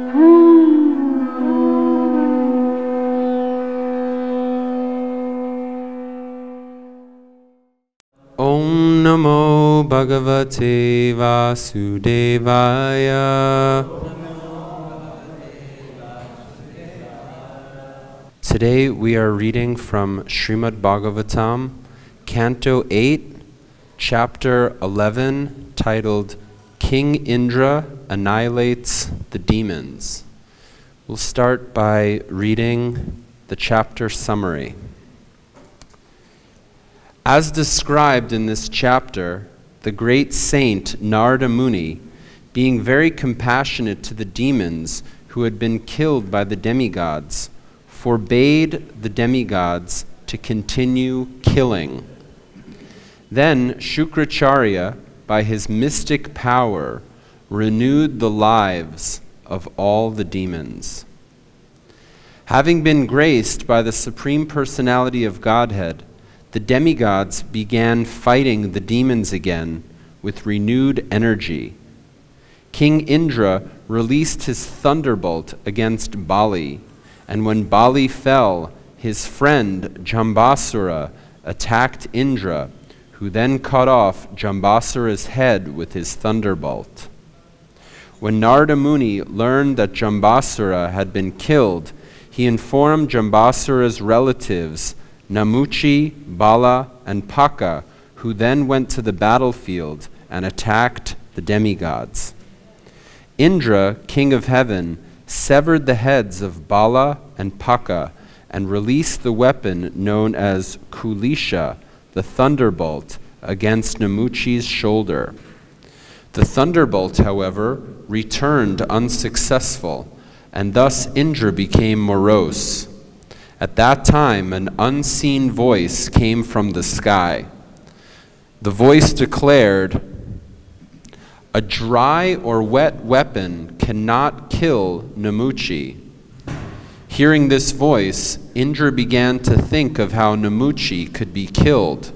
Om Namo Bhagavate Vasudevaya. Today we are reading from Srimad Bhagavatam, Canto 8, Chapter 11, titled King Indra Annihilates the Demons. We'll start by reading the chapter summary. As described in this chapter, the great saint Narada Muni, being very compassionate to the demons who had been killed by the demigods, forbade the demigods to continue killing. Then Shukracharya, by his mystic power, renewed the lives of all the demons. Having been graced by the Supreme Personality of Godhead, the demigods began fighting the demons again with renewed energy. King Indra released his thunderbolt against Bali, and when Bali fell, his friend Jambasura attacked Indra, who then cut off Jambasura's head with his thunderbolt. When Narada Muni learned that Jambasura had been killed, he informed Jambasura's relatives, Namuchi, Bala, and Paka, who then went to the battlefield and attacked the demigods. Indra, king of heaven, severed the heads of Bala and Paka and released the weapon known as Kulisha, the thunderbolt, against Namuchi's shoulder. The thunderbolt, however, returned unsuccessful, and thus Indra became morose. At that time, an unseen voice came from the sky. The voice declared, "A dry or wet weapon cannot kill Namuchi." Hearing this voice, Indra began to think of how Namuchi could be killed.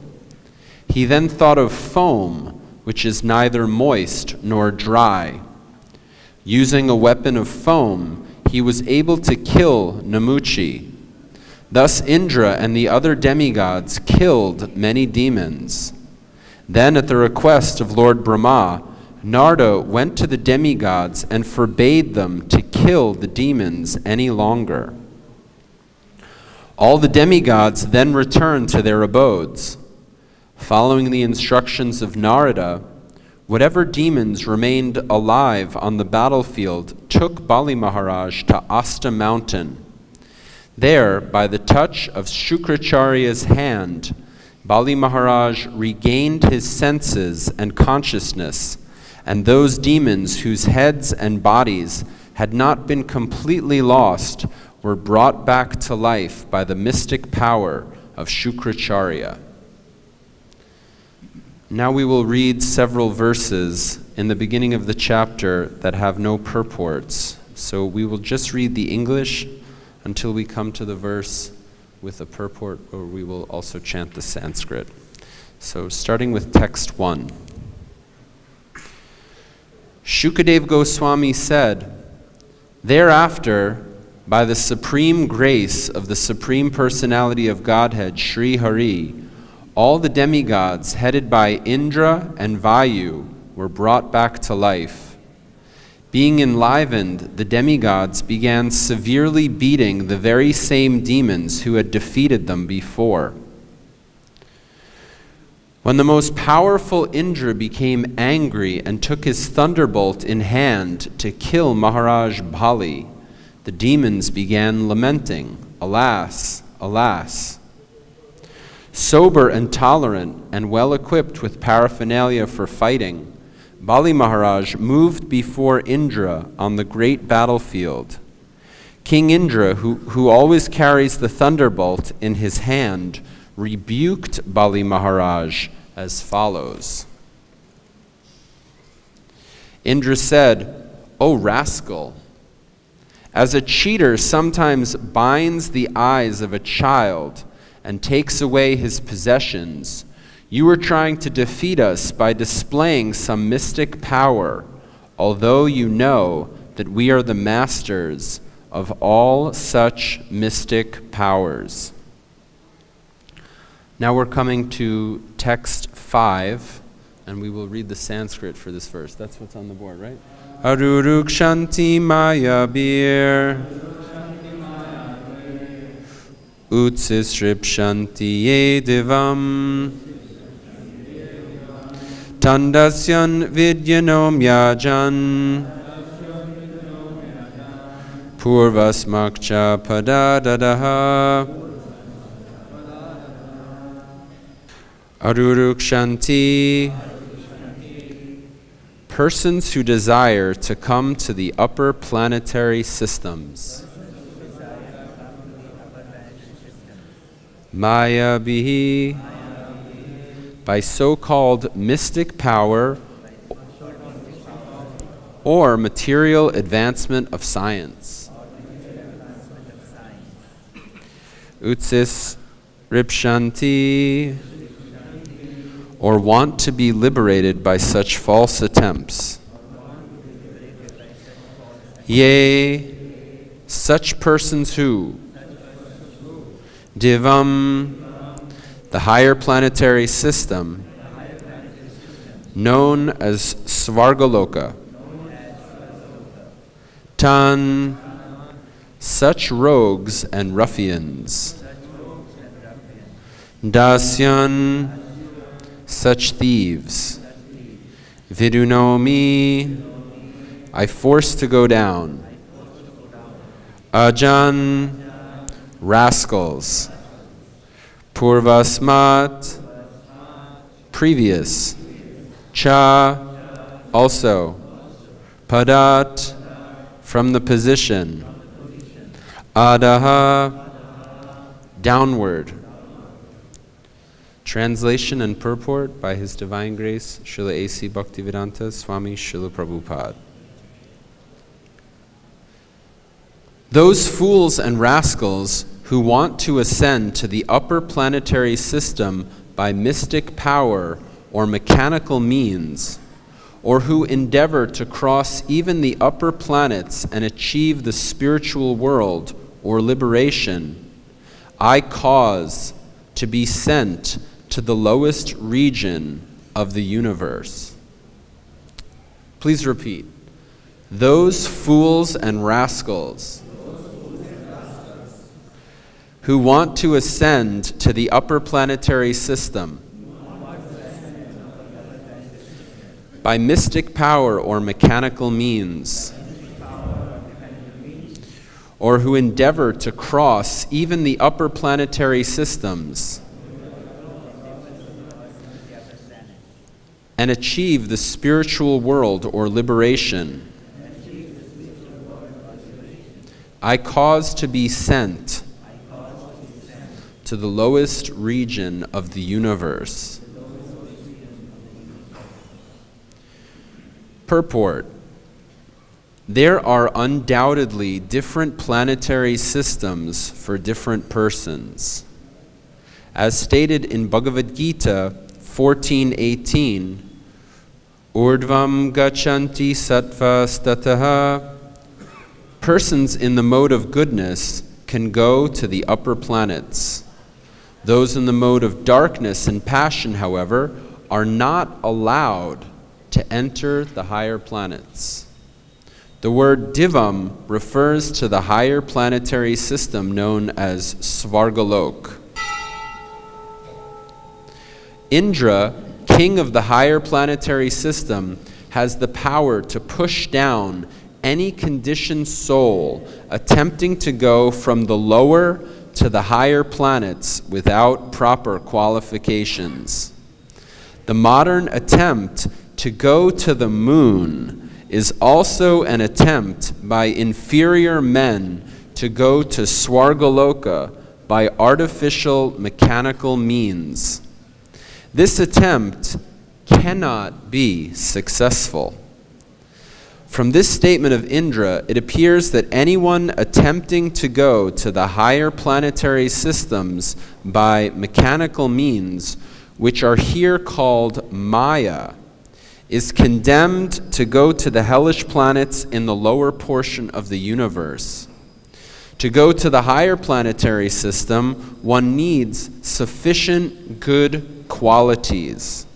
He then thought of foam, which is neither moist nor dry. Using a weapon of foam, he was able to kill Namuchi. Thus Indra and the other demigods killed many demons. Then, at the request of Lord Brahma, Narada went to the demigods and forbade them to kill the demons any longer. All the demigods then returned to their abodes. Following the instructions of Narada, whatever demons remained alive on the battlefield took Bali Maharaj to Asta Mountain. There, by the touch of Shukracharya's hand, Bali Maharaj regained his senses and consciousness, and those demons whose heads and bodies had not been completely lost were brought back to life by the mystic power of Shukracharya. Now we will read several verses in the beginning of the chapter that have no purports. So we will just read the English until we come to the verse with a purport, or we will also chant the Sanskrit. So starting with text 1. Shukadeva Goswami said, "Thereafter, by the supreme grace of the Supreme Personality of Godhead, Sri Hari, all the demigods headed by Indra and Vayu were brought back to life. Being enlivened, the demigods began severely beating the very same demons who had defeated them before. When the most powerful Indra became angry and took his thunderbolt in hand to kill Maharaj Bali, the demons began lamenting, 'Alas, alas.' Sober and tolerant and well equipped with paraphernalia for fighting, Bali Maharaj moved before Indra on the great battlefield. King Indra, who always carries the thunderbolt in his hand, rebuked Bali Maharaj as follows. Indra said, "O rascal, as a cheater sometimes binds the eyes of a child and takes away his possessions, you are trying to defeat us by displaying some mystic power, although you know that we are the masters of all such mystic powers. Now we're coming to text 5, and we will read the Sanskrit for this verse. That's what's on the board, right? Arurukshanti maya bir utsisripshanti ye divam tandasyan vidyanom yajan purvasmakcha padadadaha arurukshanti. Persons who desire to come to the upper planetary systems. Maya bihi, by so-called mystic power or material advancement of science. Utsis ripshanti, or want to be liberated by such false attempts. Yea, such persons who, divam, the higher planetary system, known as Svargaloka, tan, such rogues and ruffians, dasyan, such thieves, vidunomi, I force to go down, ajan, rascals, purvasmat, previous, cha, also, padat, from the position, adaha, downward. Translation and purport by His Divine Grace, Srila A.C. Bhaktivedanta Swami Srila Prabhupada. Those fools and rascals who want to ascend to the upper planetary system by mystic power or mechanical means, or who endeavor to cross even the upper planets and achieve the spiritual world or liberation, I cause to be sent to the lowest region of the universe. Please repeat. Those fools and rascals who want to ascend to the upper planetary system by mystic power or mechanical means, or who endeavor to cross even the upper planetary systems and achieve the spiritual world or liberation, I cause to be sent to the lowest region of the universe. Purport. There are undoubtedly different planetary systems for different persons. As stated in Bhagavad-Gita 14:18, Urdvam gachanti sattva stataha, persons in the mode of goodness can go to the upper planets. Those in the mode of darkness and passion, however, are not allowed to enter the higher planets. The word divam refers to the higher planetary system known as Svargalok. Indra, king of the higher planetary system, has the power to push down any conditioned soul attempting to go from the lower to the higher planets without proper qualifications. The modern attempt to go to the moon is also an attempt by inferior men to go to Svargaloka by artificial mechanical means. This attempt cannot be successful. From this statement of Indra, it appears that anyone attempting to go to the higher planetary systems by mechanical means, which are here called Maya, is condemned to go to the hellish planets in the lower portion of the universe. To go to the higher planetary system, one needs sufficient good qualities.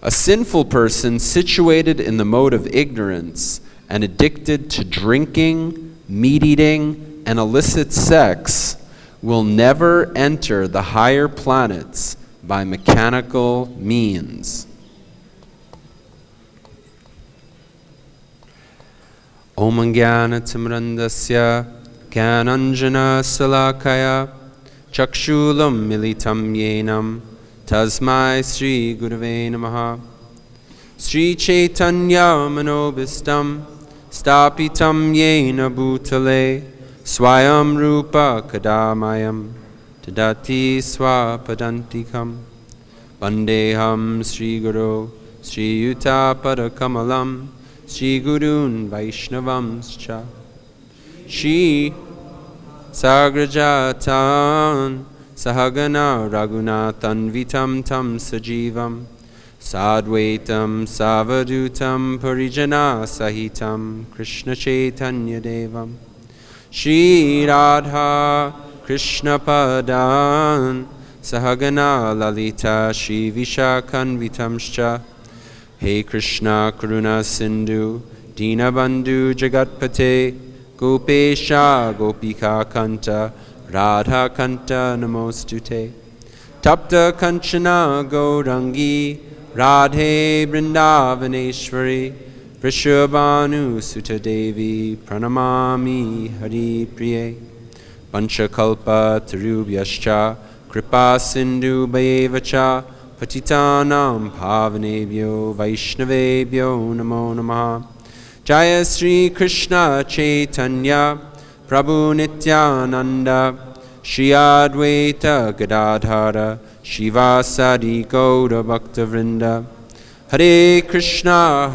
A sinful person situated in the mode of ignorance and addicted to drinking, meat-eating, and illicit sex will never enter the higher planets by mechanical means. Om Jnana Timrandasya Gyananjana Salakaya Chakshulam Militam Yenam Tasmai Sri Gurave Namaha Sri Chaitanya Manobistam Stapitam Yena Bhutale Swayam Rupa Kadamayam Tadati Swapadantikam Vandeham Sri Guru Sri Yuta Padakamalam Sri Gurun Vaishnavamscha Shri Sagrajatan Sahagana Raghunathan Vitam Tam Sajivam Sadvaitam Savadutam Parijana Sahitam Krishna Chaitanya Devam Shri Radha Krishna Padan Sahagana Lalita Shri Vishakhan Vitamscha Hey Krishna Karuna Sindhu Dinabandhu Jagatpate Gopesha Gopika Kanta Radha Kanta Namostute Tapta Kanchana Gaurangi Radhe Vrindavaneshwari Vrishabhanu Sutta Devi Pranamami Hari Priye Panchakalpa Tarubhyascha Kripa Sindhu Bhayevacha Patitanam Pavanebhyo Vaishnavebhyo Namo Namaha Jaya Sri Krishna Chaitanya Prabhu Nityananda Shri Advaita Gadadhara Shivasadi Gaura Bhakta Vrinda Hare Krishna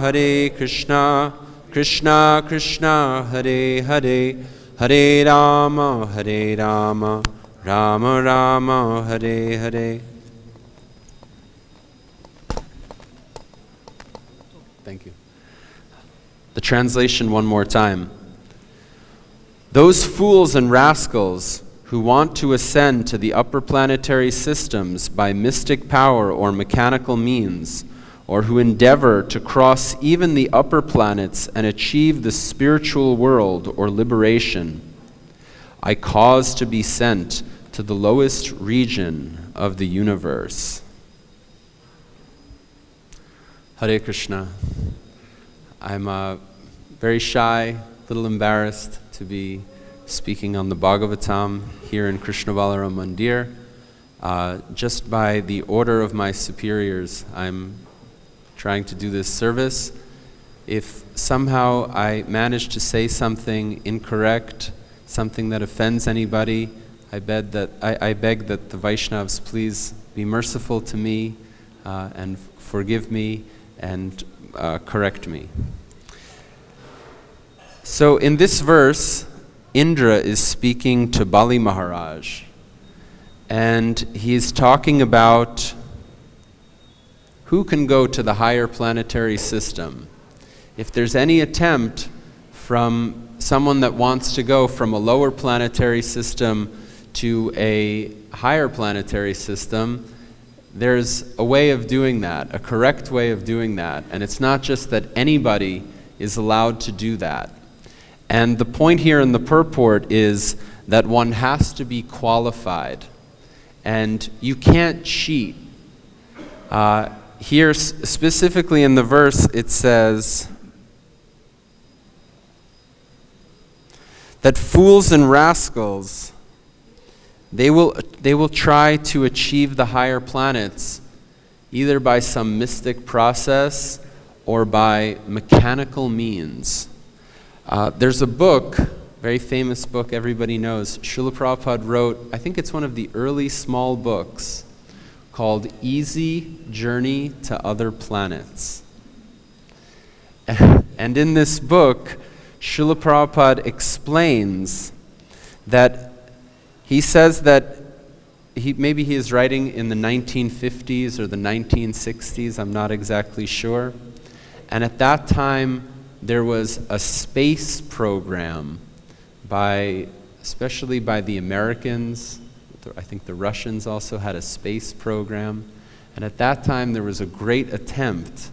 Krishna Krishna Hare Hare Hare Rama Rama Rama Hare Hare. Thank you. The translation one more time. Those fools and rascals who want to ascend to the upper planetary systems by mystic power or mechanical means, or who endeavor to cross even the upper planets and achieve the spiritual world or liberation, I cause to be sent to the lowest region of the universe. Hare Krishna. I'm very shy, a little embarrassed to be speaking on the Bhagavatam here in Krishna Balaram Mandir. Just by the order of my superiors, I'm trying to do this service. If somehow I manage to say something incorrect, something that offends anybody, I beg that the Vaishnavas please be merciful to me and forgive me and correct me. So in this verse, Indra is speaking to Bali Maharaj, and he's talking about who can go to the higher planetary system. If there's any attempt from someone that wants to go from a lower planetary system to a higher planetary system, there's a way of doing that, a correct way of doing that. And it's not just that anybody is allowed to do that. And the point here in the purport is that one has to be qualified. And you can't cheat. Here, specifically in the verse, it says that fools and rascals, they will try to achieve the higher planets either by some mystic process or by mechanical means. There's a book, very famous book everybody knows. Srila Prabhupada wrote, I think it's one of the early small books, called Easy Journey to Other Planets. And in this book, Srila Prabhupada explains that he says that maybe he is writing in the 1950s or the 1960s, I'm not exactly sure. And at that time, there was a space program especially by the Americans. I think the Russians also had a space program. And at that time, there was a great attempt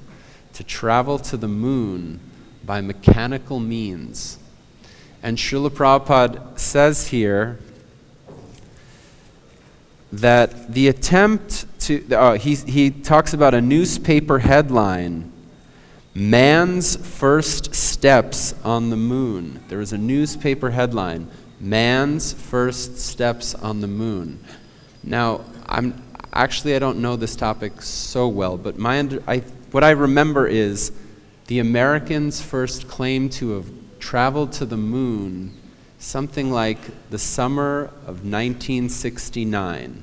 to travel to the moon by mechanical means. And Srila Prabhupada says here that the attempt to, he talks about a newspaper headline, "Man's First Steps on the Moon." There was a newspaper headline, "Man's First Steps on the Moon." Now, I don't know this topic so well, but what I remember is the Americans first claimed to have traveled to the moon something like the summer of 1969.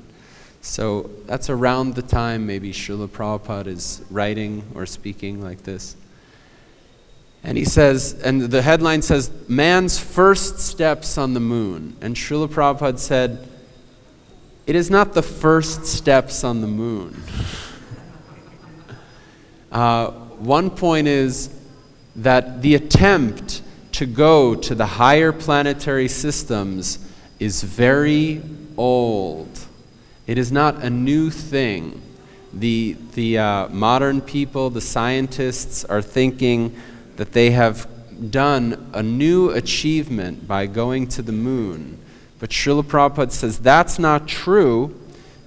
So that's around the time maybe Srila Prabhupada is writing or speaking like this. And he says, and the headline says, "Man's First Steps on the Moon." And Srila Prabhupada said, it is not the first steps on the moon. One point is that the attempt to go to the higher planetary systems is very old. It is not a new thing. The modern people, the scientists, are thinking that they have done a new achievement by going to the moon. But Srila Prabhupada says that's not true,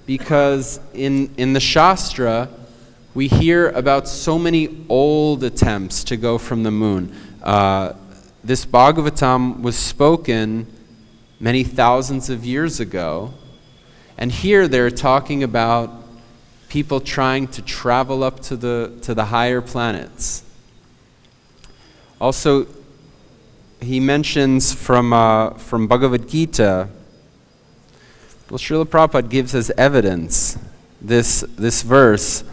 because in the Shastra, we hear about so many old attempts to go from the moon. This Bhagavatam was spoken many thousands of years ago, and here they're talking about people trying to travel up to the higher planets. Also, he mentions from Bhagavad-Gita, well, Srila Prabhupada gives as evidence this verse,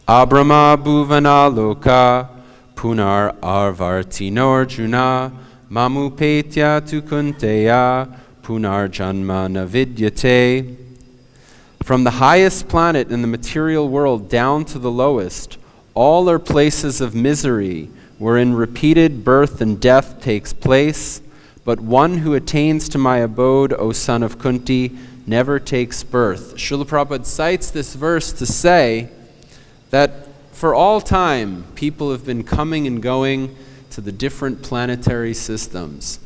"Abrahma bhuvana loka punar arvartinorjuna mamupetya tu kunteya punar janma navidyate." From the highest planet in the material world down to the lowest, all are places of misery, wherein repeated birth and death takes place, but one who attains to my abode, O son of Kunti, never takes birth. Srila Prabhupada cites this verse to say that for all time, people have been coming and going to the different planetary systems.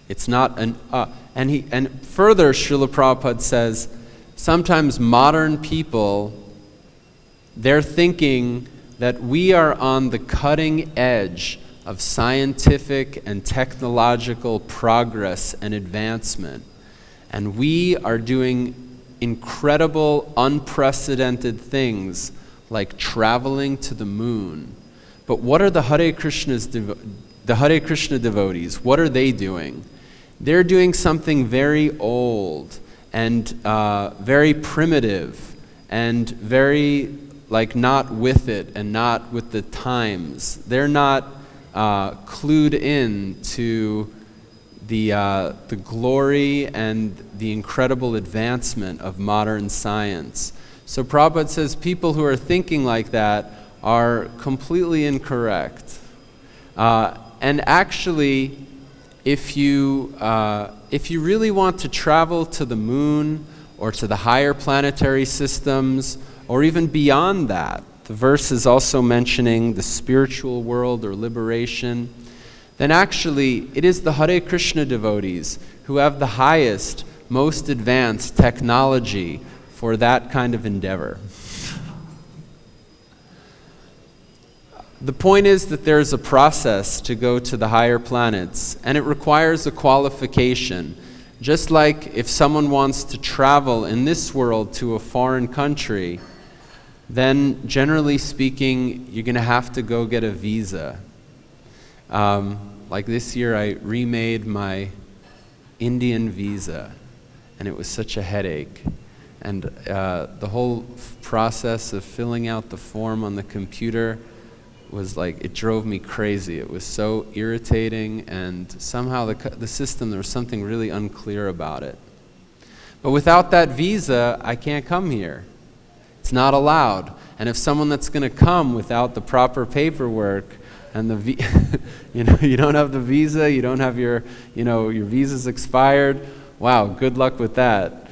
It's not and further, Srila Prabhupada says, sometimes modern people, they're thinking that we are on the cutting edge of scientific and technological progress and advancement. And we are doing incredible, unprecedented things like traveling to the moon. But what are the Hare Krishna devotees? What are they doing? They're doing something very old and very primitive and very not with it and not with the times. They're not clued in to the glory and the incredible advancement of modern science. So Prabhupada says people who are thinking like that are completely incorrect. And actually, if you really want to travel to the moon or to the higher planetary systems, or even beyond that, the verse is also mentioning the spiritual world or liberation, then actually it is the Hare Krishna devotees who have the highest, most advanced technology for that kind of endeavor. The point is that there's a process to go to the higher planets, and it requires a qualification. Just like if someone wants to travel in this world to a foreign country, then generally speaking, you're going to have to go get a visa. Like this year, I remade my Indian visa, and it was such a headache. And the whole process of filling out the form on the computer was it drove me crazy. It was so irritating, and somehow the system, there was something really unclear about it. But without that visa, I can't come here. It's not allowed. And if someone that's going to come without the proper paperwork and you don't have the visa, you don't have your visa's expired, wow, good luck with that.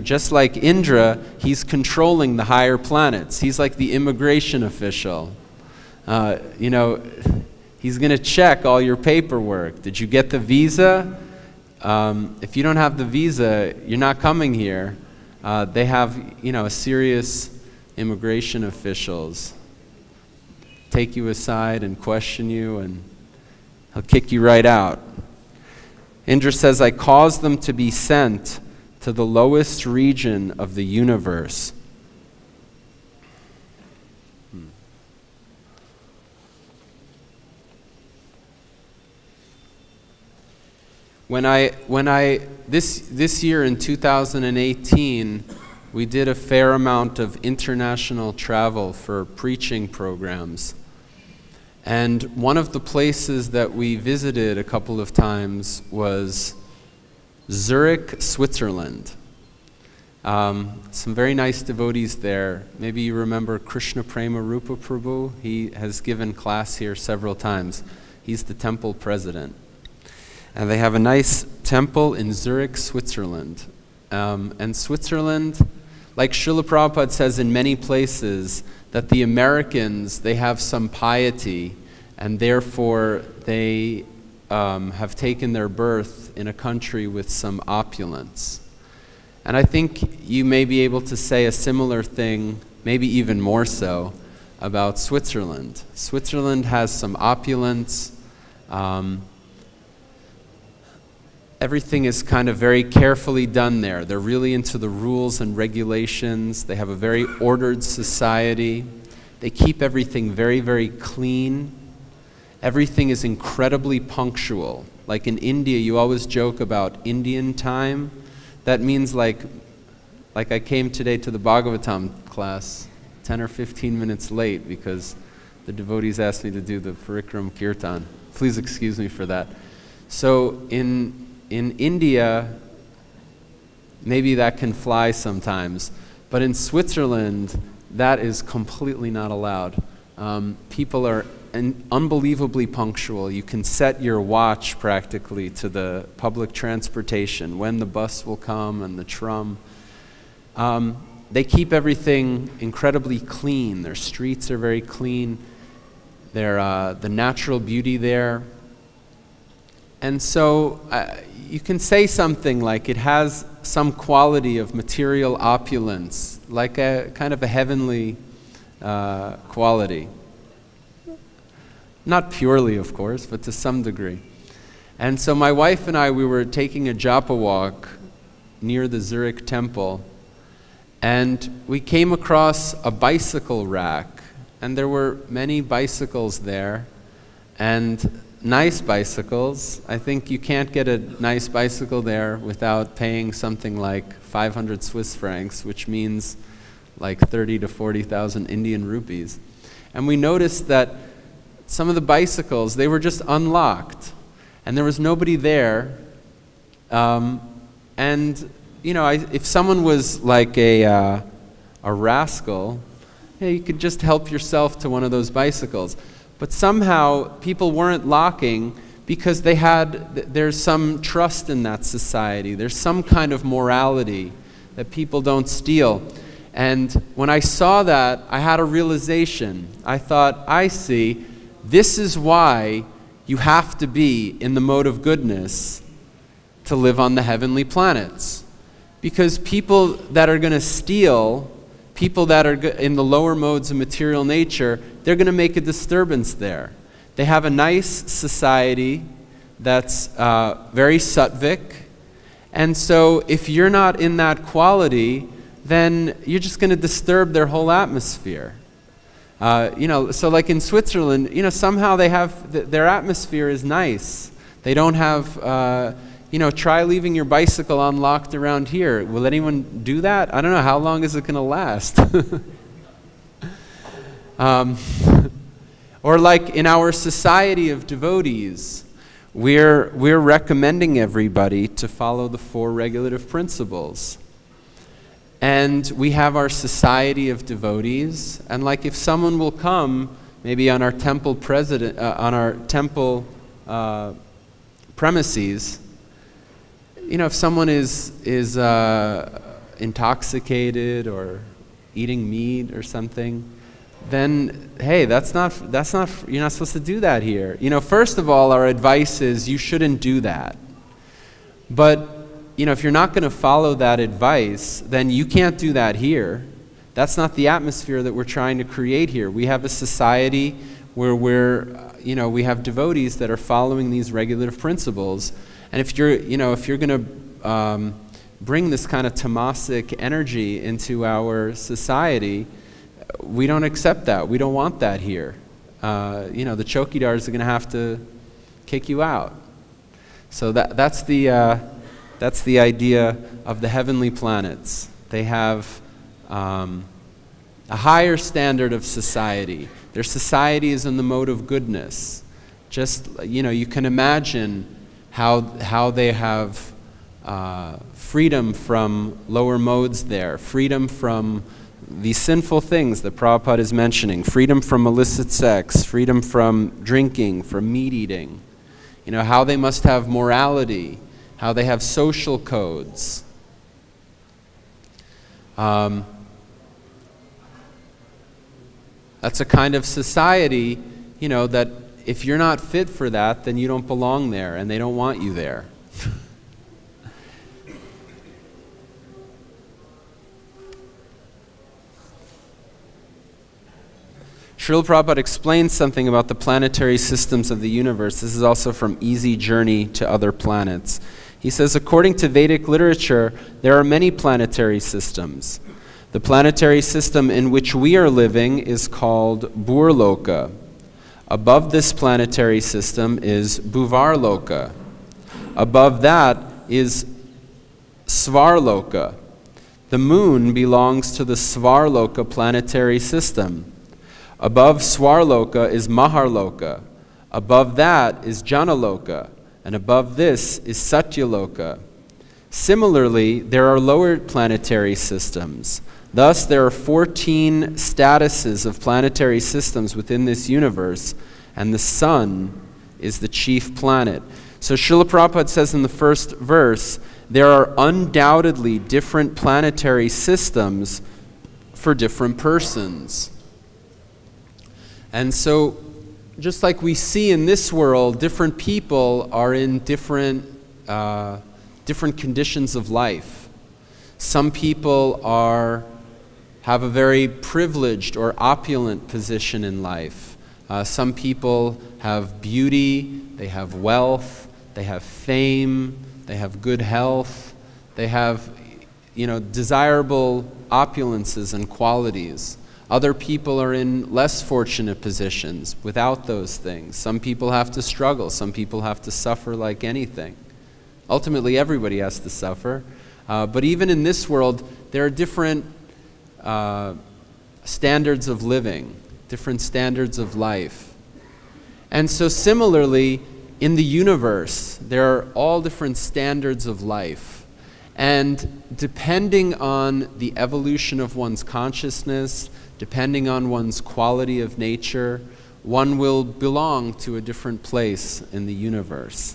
Just like Indra, he's controlling the higher planets. He's like the immigration official. He's going to check all your paperwork. Did you get the visa? If you don't have the visa, you're not coming here. They have, serious immigration officials take you aside and question you, and he'll kick you right out. Indra says, I caused them to be sent to the lowest region of the universe. This year in 2018, we did a fair amount of international travel for preaching programs. And one of the places that we visited a couple of times was Zurich, Switzerland. Some very nice devotees there. Maybe you remember Krishna Prema Rupa Prabhu. He has given class here several times. He's the temple president. And they have a nice temple in Zurich, Switzerland. And Switzerland, like Srila Prabhupada says in many places, that the Americans, they have some piety, and therefore they have taken their birth in a country with some opulence. And I think you may be able to say a similar thing, maybe even more so, about Switzerland. Switzerland has some opulence. Everything is kind of very carefully done there. They're really into the rules and regulations. They have a very ordered society. They keep everything very, very clean. Everything is incredibly punctual. Like in India, you always joke about Indian time. That means like I came today to the Bhagavatam class 10 or 15 minutes late because the devotees asked me to do the Parikram Kirtan. Please excuse me for that. So in India, maybe that can fly sometimes, but in Switzerland, that is completely not allowed. People are unbelievably punctual. You can set your watch practically to the public transportation, when the bus will come and the tram. They keep everything incredibly clean. Their streets are very clean. The natural beauty there. And so you can say something like it has some quality of material opulence, like a kind of a heavenly quality. Not purely, of course, but to some degree. And so my wife and I, we were taking a japa walk near the Zurich temple, and we came across a bicycle rack, and there were many bicycles there, and nice bicycles. I think you can't get a nice bicycle there without paying something like 500 Swiss francs, which means like 30 to 40,000 Indian rupees. And we noticed that some of the bicycles, they were just unlocked, and there was nobody there. If someone was like a rascal, you could just help yourself to one of those bicycles. But somehow people weren't locking because there's some trust in that society. There's some kind of morality that people don't steal. And when I saw that, I had a realization. I thought, I see, this is why you have to be in the mode of goodness to live on the heavenly planets. Because people that are going to steal, people that are in the lower modes of material nature, they're going to make a disturbance there. They have a nice society that's very sattvic, and so if you're not in that quality, then you're just going to disturb their whole atmosphere. So like in Switzerland, somehow they have, their atmosphere is nice. They don't have, try leaving your bicycle unlocked around here. Will anyone do that? I don't know. How long is it going to last? Or like in our society of devotees, we're recommending everybody to follow the 4 regulative principles. And we have our society of devotees, and like if someone will come, maybe on our temple premises, if someone is intoxicated or eating meat or something, then hey, that's not you're not supposed to do that here. First of all, our advice is you shouldn't do that. But if you're not going to follow that advice, then you can't do that here. That's not the atmosphere that we're trying to create here. We have a society where we have devotees that are following these regulative principles. And if you're going to bring this kind of tamasic energy into our society, we don't accept that. We don't want that here. The chokidars are going to have to kick you out. So that's the idea of the heavenly planets. They have a higher standard of society. Their society is in the mode of goodness. Just, you can imagine how they have freedom from lower modes there, freedom from these sinful things that Prabhupada is mentioning, freedom from illicit sex, freedom from drinking, from meat eating, how they must have morality, how they have social codes. That's a kind of society, that if you're not fit for that, then you don't belong there, and they don't want you there. Srila Prabhupada explains something about the planetary systems of the universe. This is also from Easy Journey to Other Planets. He says, according to Vedic literature, there are many planetary systems. The planetary system in which we are living is called Burloka. Above this planetary system is Bhuvarloka. Above that is Svarloka. The moon belongs to the Svarloka planetary system. Above Svarloka is Maharloka. Above that is Janaloka. And above this is Satyaloka. Similarly, there are lower planetary systems. Thus, there are 14 statuses of planetary systems within this universe, and the sun is the chief planet. So Srila Prabhupada says in the first verse, there are undoubtedly different planetary systems for different persons. And so, just like we see in this world, different people are in different conditions of life. Some people have a very privileged or opulent position in life. Some people have beauty, they have wealth, they have fame, they have good health, they have, desirable opulences and qualities. Other people are in less fortunate positions without those things. Some people have to struggle. Some people have to suffer like anything. Ultimately, everybody has to suffer. But even in this world, there are different standards of living, different standards of life. And so similarly, in the universe, there are all different standards of life. And depending on the evolution of one's consciousness, depending on one's quality of nature, one will belong to a different place in the universe.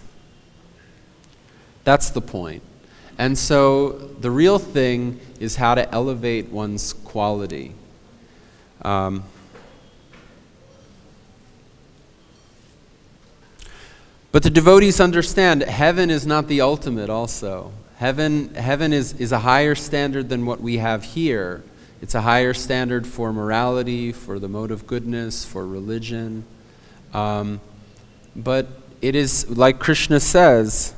That's the point. And so the real thing is how to elevate one's quality. But the devotees understand heaven is not the ultimate also. Heaven is a higher standard than what we have here. It's a higher standard for morality, for the mode of goodness, for religion. But it is, like Krishna says,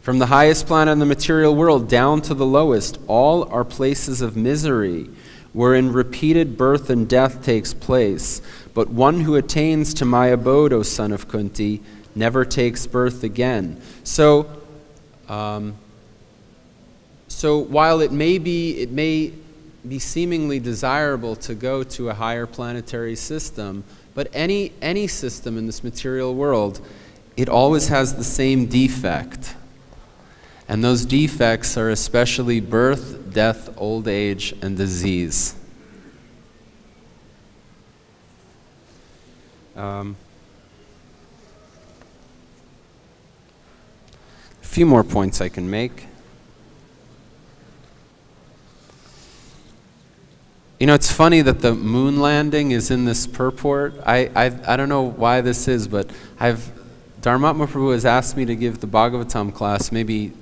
from the highest planet in the material world down to the lowest, all are places of misery, wherein repeated birth and death takes place. But one who attains to my abode, O son of Kunti, never takes birth again. So while it may be seemingly desirable to go to a higher planetary system, but any system in this material world, it always has the same defect. And those defects are especially birth, death, old age, and disease. A few more points I can make. You know, it's funny that the moon landing is in this purport. I don't know why this is, but Dharmatma Prabhu has asked me to give the Bhagavatam class maybe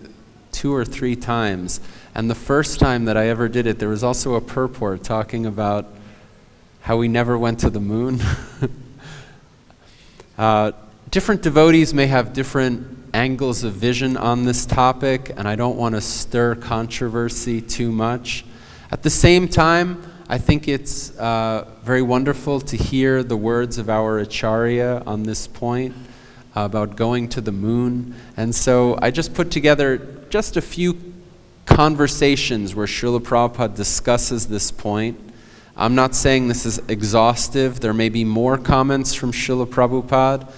2 or 3 times. And the first time that I ever did it, there was also a purport talking about how we never went to the moon. Different devotees may have different angles of vision on this topic, and I don't want to stir controversy too much. At the same time, I think it's very wonderful to hear the words of our Acharya on this point about going to the moon. And so I just put together just a few conversations where Srila Prabhupada discusses this point. I'm not saying this is exhaustive. There may be more comments from Srila Prabhupada,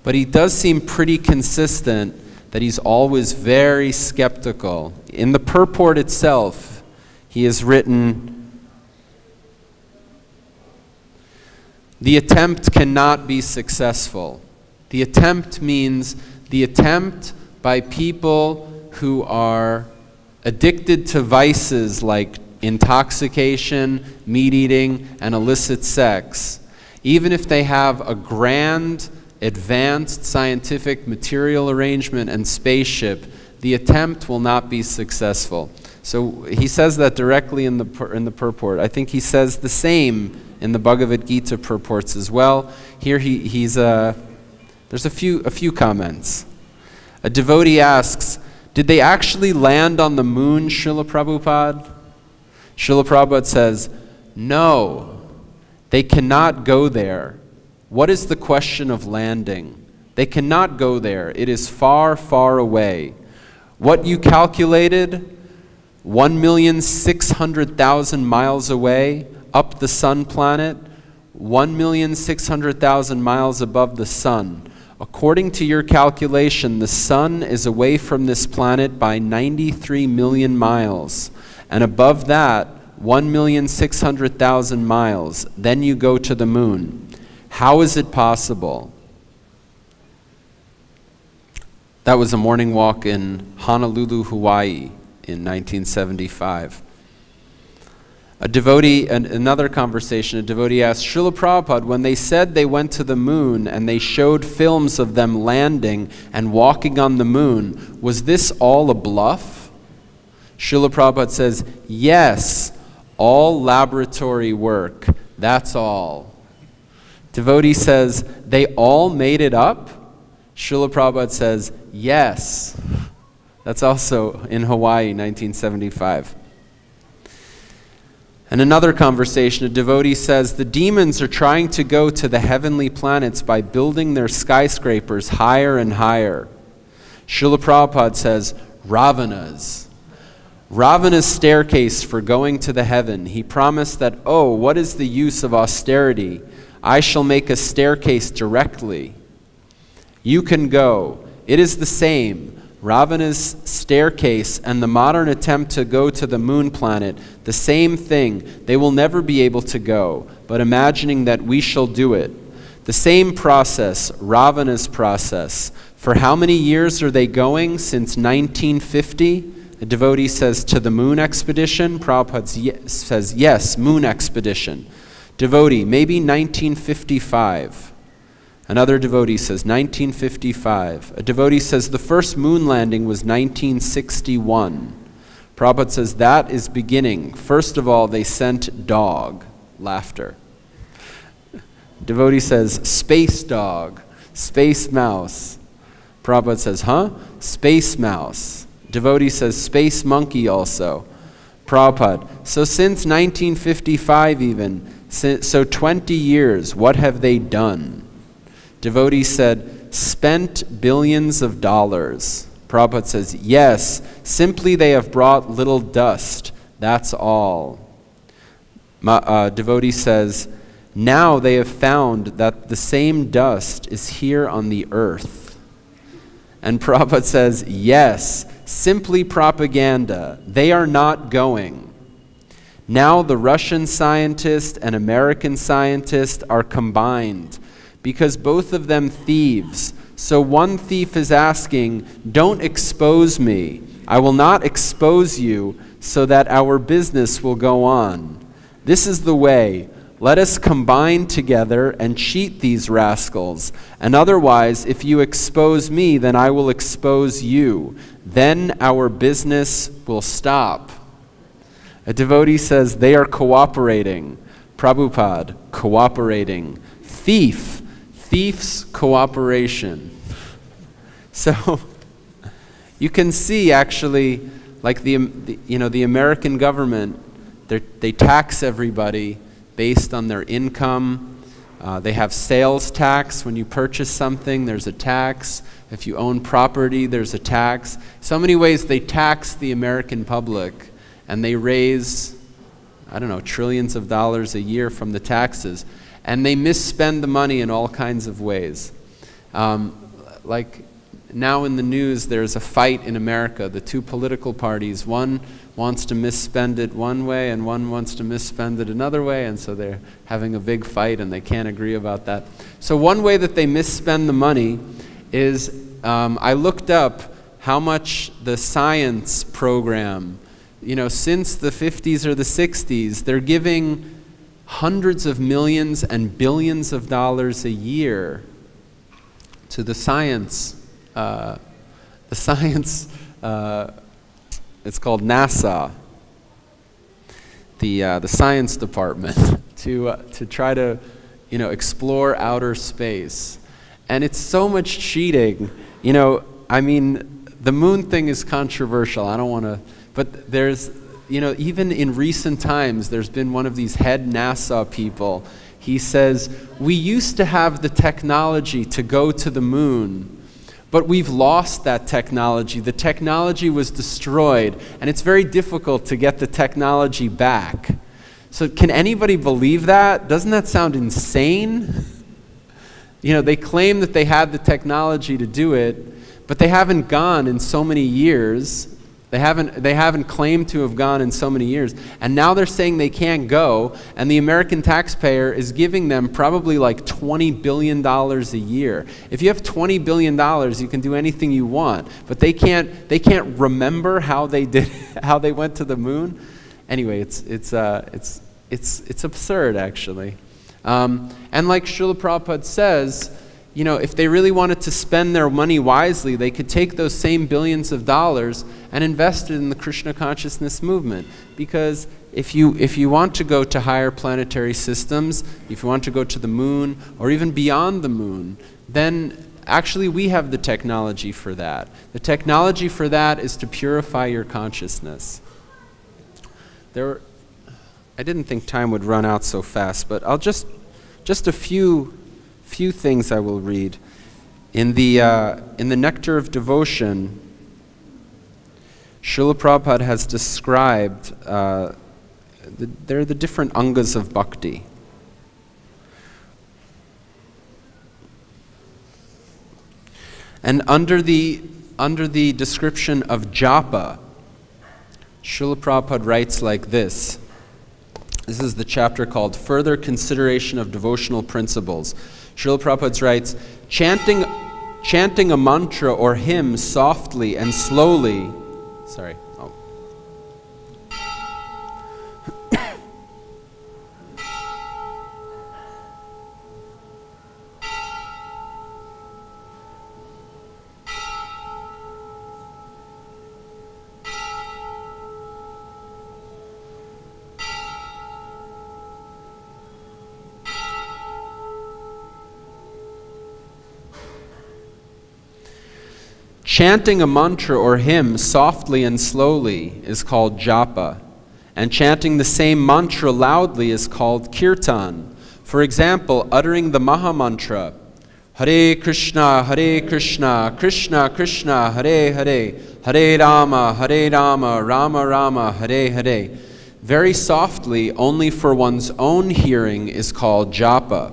but he does seem pretty consistent that he's always very skeptical. In the purport itself, he has written, the attempt cannot be successful. The attempt means the attempt by people who are addicted to vices like intoxication, meat eating, and illicit sex. Even if they have a grand, advanced scientific material arrangement and spaceship, the attempt will not be successful. So he says that directly in the purport. I think he says the same in the Bhagavad-Gita purports as well. Here there's a few comments. A devotee asks, did they actually land on the moon, Srila Prabhupada? Srila Prabhupada says, no, they cannot go there. What is the question of landing? They cannot go there. It is far, far away. What you calculated, 1,600,000 miles away, up the sun planet, 1,600,000 miles above the sun. According to your calculation, the sun is away from this planet by 93 million miles. And above that, 1,600,000 miles. Then you go to the moon. How is it possible? That was a morning walk in Honolulu, Hawaii in 1975. A devotee, another conversation, a devotee asked, Srila Prabhupada, when they said they went to the moon and they showed films of them landing and walking on the moon, was this all a bluff? Srila Prabhupada says, yes, all laboratory work, that's all. Devotee says, they all made it up? Srila Prabhupada says, yes. That's also in Hawaii, 1975. And another conversation, a devotee says, the demons are trying to go to the heavenly planets by building their skyscrapers higher and higher. Srila Prabhupada says, Ravana's staircase for going to the heaven. He promised that, oh, what is the use of austerity? I shall make a staircase directly. You can go. It is the same. Ravana's staircase and the modern attempt to go to the moon planet, the same thing. They will never be able to go, but imagining that we shall do it. The same process, Ravana's process. For how many years are they going? Since 1950? A devotee says, to the moon expedition. Prabhupada says, yes, moon expedition. Devotee, maybe 1955. Another devotee says 1955. A devotee says the first moon landing was 1961. Prabhupada says that is beginning. First of all, they sent dog. Laughter. Devotee says space dog, space mouse. Prabhupada says, huh? Space mouse. Devotee says space monkey also. Prabhupada, so since 1955 even, so 20 years, what have they done? Devotee said, spent billions of dollars. Prabhupada says, yes, simply they have brought little dust, that's all. Devotee says, now they have found that the same dust is here on the earth. And Prabhupada says, yes, Simply propaganda. They are not going. Now the Russian scientist and American scientist are combined because both of them thieves. So one thief is asking, don't expose me. I will not expose you so that our business will go on. This is the way. Let us combine together and cheat these rascals. And otherwise, if you expose me, then I will expose you. Then our business will stop. A devotee says they are cooperating. Prabhupada, cooperating. Thief, thief's cooperation. So you can see actually, like the American government, they tax everybody based on their income. They have sales tax. When you purchase something, there's a tax. If you own property, there's a tax. So many ways they tax the American public, and they raise, I don't know, trillions of dollars a year from the taxes. And they misspend the money in all kinds of ways. Like now in the news, there's a fight in America. The two political parties, one wants to misspend it one way and one wants to misspend it another way, and so they're having a big fight and they can't agree about that. So one way that they misspend the money is, I looked up how much the science program, since the 50s or the 60s, they're giving hundreds of millions and billions of dollars a year to the science. It's called NASA, the science department, to try to, explore outer space. And it's so much cheating. I mean, the moon thing is controversial. I don't want to, but there's, even in recent times, there's been one of these head NASA people. He says, we used to have the technology to go to the moon, but we've lost that technology. The technology was destroyed, and it's very difficult to get the technology back. So can anybody believe that? Doesn't that sound insane? They claim that they had the technology to do it, but they haven't gone in so many years. They haven't claimed to have gone in so many years. And now they're saying they can't go, and the American taxpayer is giving them probably like $20 billion a year. If you have $20 billion, you can do anything you want. But they can't remember how they went to the moon. Anyway, it's absurd, actually. And like Srila Prabhupada says, if they really wanted to spend their money wisely, they could take those same billions of dollars and invest it in the Krishna consciousness movement. Because if you want to go to higher planetary systems, if you want to go to the moon, or even beyond the moon, then actually we have the technology for that. The technology for that is to purify your consciousness. I didn't think time would run out so fast, but I'll just a few things I will read. In the Nectar of Devotion, Srila Prabhupada has described, there are the different angas of bhakti. And under the description of japa, Srila Prabhupada writes like this. This is the chapter called Further Consideration of Devotional Principles. Srila Prabhupada writes, chanting a mantra or hymn softly and slowly. Sorry. Oh. Chanting a mantra or hymn softly and slowly is called japa, and chanting the same mantra loudly is called kirtan. For example, uttering the Maha Mantra, Hare Krishna, Krishna Krishna, Hare Hare, Hare Rama, Rama Rama, Hare Hare. Very softly, only for one's own hearing, is called japa.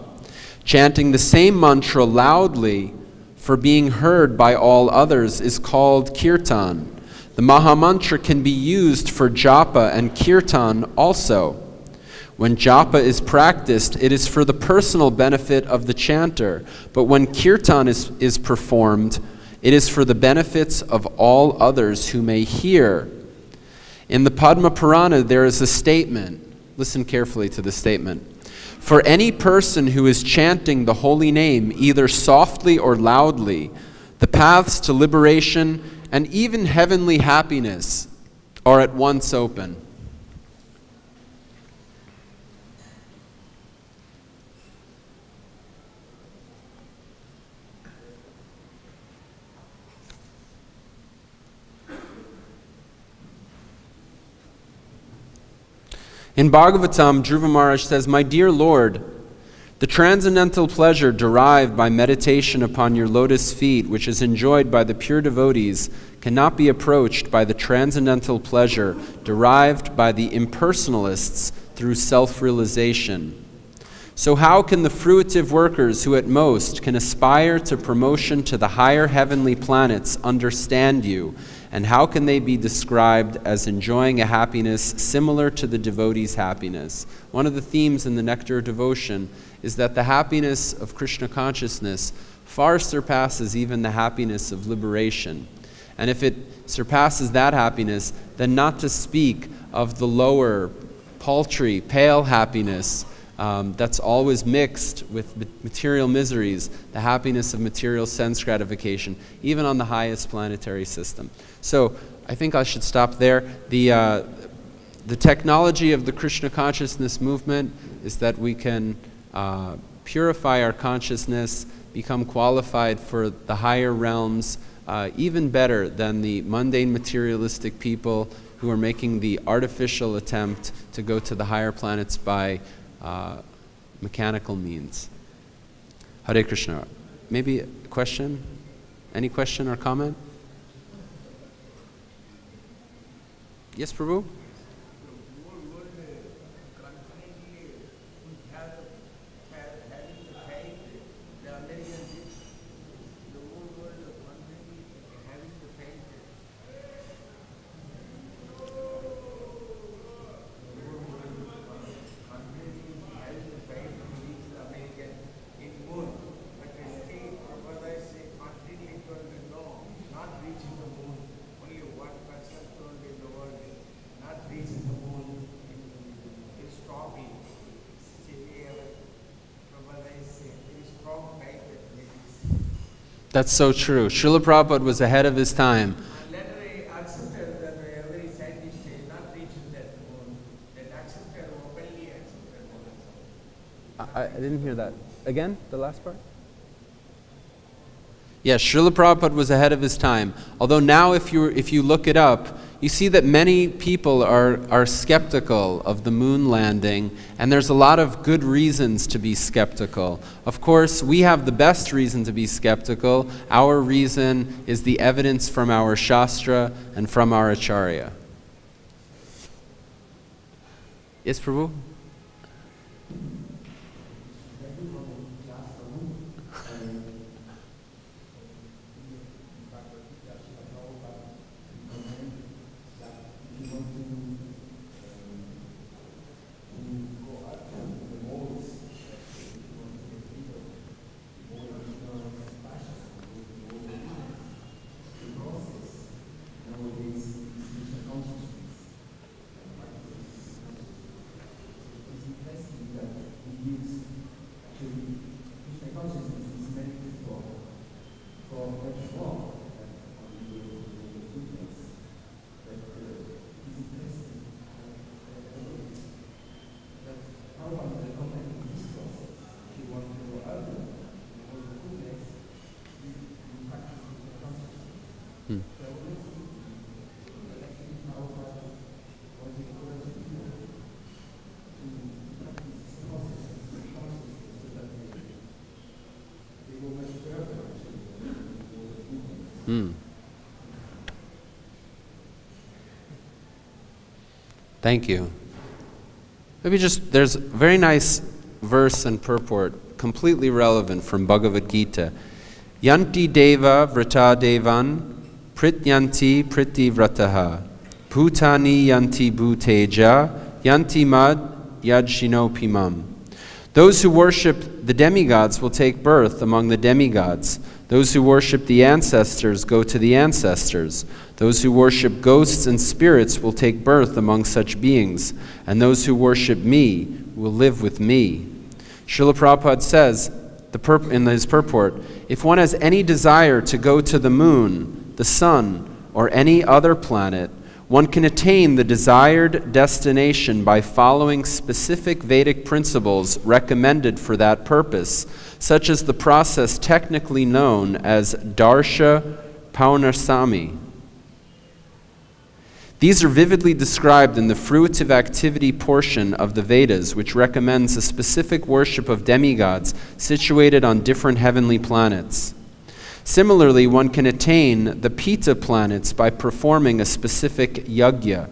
Chanting the same mantra loudly for being heard by all others is called kirtan. The Mahamantra can be used for japa and kirtan also. When japa is practiced, it is for the personal benefit of the chanter, but when kirtan is performed, it is for the benefits of all others who may hear. In the Padma Purana, there is a statement. Listen carefully to the statement. For any person who is chanting the holy name, either softly or loudly, the paths to liberation and even heavenly happiness are at once open. In Bhagavatam, Dhruva Maharaj says, "My dear Lord, the transcendental pleasure derived by meditation upon your lotus feet, which is enjoyed by the pure devotees, cannot be approached by the transcendental pleasure derived by the impersonalists through self-realization. So how can the fruitive workers who at most can aspire to promotion to the higher heavenly planets understand you? And how can they be described as enjoying a happiness similar to the devotee's happiness?" One of the themes in the Nectar of Devotion is that the happiness of Krishna consciousness far surpasses even the happiness of liberation. And if it surpasses that happiness, then not to speak of the lower, paltry, pale happiness that's always mixed with material miseries, the happiness of material sense gratification, even on the highest planetary system. So I think I should stop there. The technology of the Krishna consciousness movement is that we can purify our consciousness, become qualified for the higher realms, even better than the mundane materialistic people who are making the artificial attempt to go to the higher planets by mechanical means. Hare Krishna. Maybe a question? Any question or comment? Yes, Prabhu? That's so true. Srila Prabhupada was ahead of his time. Later he accepted that every scientist is not reaching that moon. That accepted, openly accepted. I didn't hear that. Again, the last part? Yes, Srila Prabhupada was ahead of his time. Although now if you look it up, you see that many people are skeptical of the moon landing, and there's a lot of good reasons to be skeptical. Of course, we have the best reason to be skeptical. Our reason is the evidence from our Shastra and from our Acharya. Yes, Prabhu? Thank you. Maybe there's a very nice verse and purport, completely relevant from Bhagavad-Gita. Yanti deva vrata devan prityanti pritivrataha, bhutani yanti bhuteja, yanti mad yajshinopimam. Those who worship the demigods will take birth among the demigods. Those who worship the ancestors go to the ancestors. Those who worship ghosts and spirits will take birth among such beings. And those who worship me will live with me. Srila Prabhupada says in his purport, if one has any desire to go to the moon, the sun, or any other planet, one can attain the desired destination by following specific Vedic principles recommended for that purpose, such as the process technically known as Darsha Paunasami. These are vividly described in the fruitive activity portion of the Vedas, which recommends a specific worship of demigods situated on different heavenly planets. Similarly, one can attain the Pita planets by performing a specific yajna.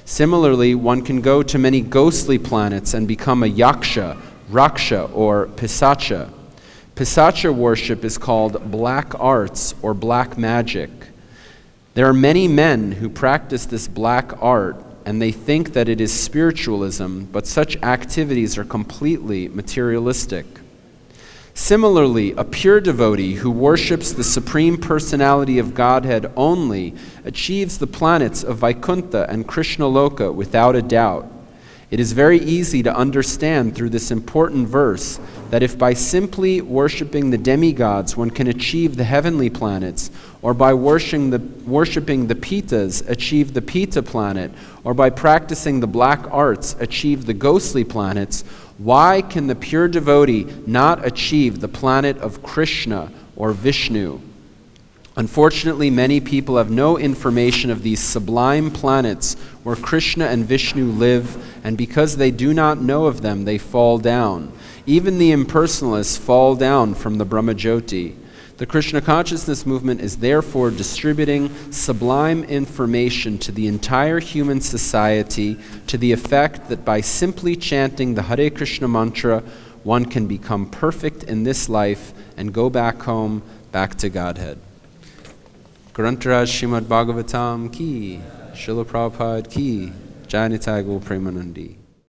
Similarly, one can go to many ghostly planets and become a yaksha, raksha, or pisacha. Pisacha worship is called black arts or black magic. There are many men who practice this black art, and they think that it is spiritualism, but such activities are completely materialistic. Similarly, a pure devotee who worships the Supreme Personality of Godhead only achieves the planets of Vaikuntha and Krishna Loka without a doubt. It is very easy to understand through this important verse that if by simply worshiping the demigods one can achieve the heavenly planets, or by worshiping the Pitas achieve the Pita planet, or by practicing the black arts achieve the ghostly planets, why can the pure devotee not achieve the planet of Krishna or Vishnu? Unfortunately, many people have no information of these sublime planets where Krishna and Vishnu live, and because they do not know of them, they fall down. Even the impersonalists fall down from the Brahmajyoti. The Krishna consciousness movement is therefore distributing sublime information to the entire human society to the effect that by simply chanting the Hare Krishna mantra, one can become perfect in this life and go back home, back to Godhead. Grantaraj Srimad Bhagavatam ki, Srila Prabhupada ki, Jai Nitai Gaur Premanandi.